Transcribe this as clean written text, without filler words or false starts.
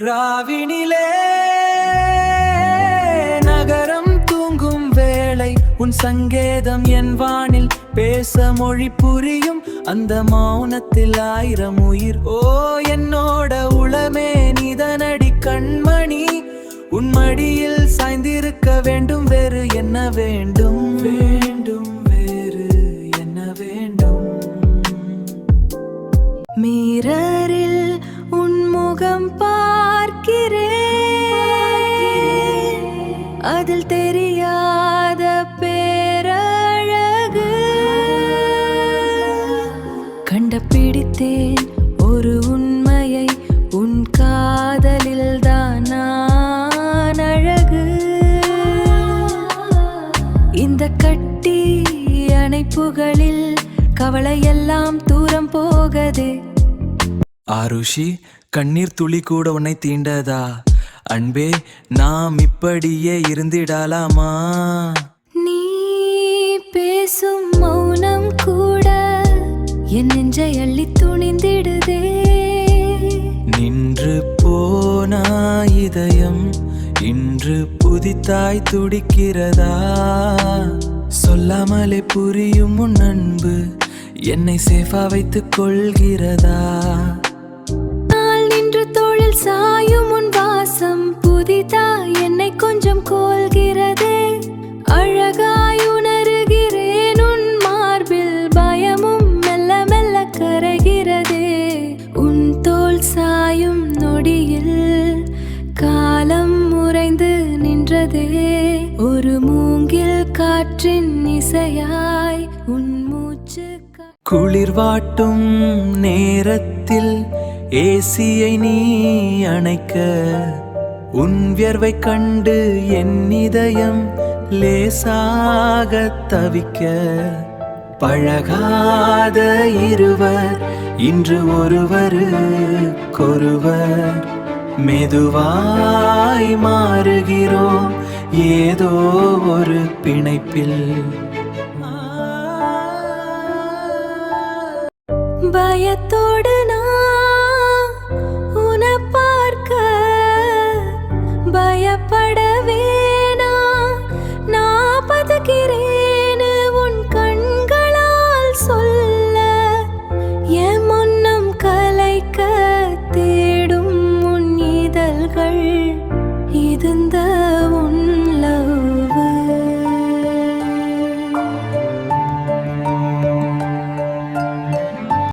ராவினிலே நகரம் தூங்கும் வேளை உன் சங்கேதம் என் வானில் பேச மொழி புரியும் அந்த மௌனத்தில் ஆயிரம் உயிர். ஓ என்னோட உளமே நிதனடி கண்மணி, உன் மடியில் சாய்ந்திருக்க வேண்டும். வேறு என்ன வேண்டும்? வேண்டும் வேறு என்ன வேண்டும்? மிரரில் உன் முகம் பார்க்கிறேன், அதில் தெரியாத பேரழகு கண்டுபிடித்தேன். ஒரு உண்மையை, உன் காதலில் தான் நான் அழகு. இந்த கட்டி அணைப்புகளில் கவலையெல்லாம் தூரம் போகதே. ஆருஷி, கண்ணீர் துளி கூட உன்னை தீண்டதா? அன்பே, நாம் இப்படியே இருந்திடலாமா? நீ பேசும் மௌனம் கூட என் நெஞ்சை அள்ளி துணிந்திடுதே. நின்று போனா இதயம் இன்று புதித்தாய் துடிக்கிறதா? சொல்லாமலே புரியும் உன் அன்பு என்னை சேஃபா வைத்துக் கொள்கிறதா? நாள் நின்று தோளில் சாயும் உன் வாசம் புதிதா என்னை கொஞ்சம் கோல்கிறதே. அழகாய் உணர்கிறேன் உன் மார்பில், பயமும் மெல்ல மெல்ல கரைகிறதே. உன் தோள் சாயும் நொடியில் காலம் உறைந்து நின்றதே. ஒரு மூங்கில் காற்றின் இசையாய் உன் மூச்சு. குளிர் வாட்டும் நேரத்தில் ஏசியை நீ அணைக்க, உன் வியர்வை கண்டு என் இதயம் லேசாக தவிக்க. பழகாத இருவர் இன்று ஒருவருக்கொருவர் மெதுவாய் மாறுகிறோம் ஏதோ ஒரு பிணைப்பில். பயத்தோடு நான் உன்னை பார்க்க பயப்படவேனா, நான் பதுக்கிறேன்னு உன் கண்களால் சொல்ல. என் முன்னம் கலைக்க தேடும் உன் இதழ்கள் இருந்த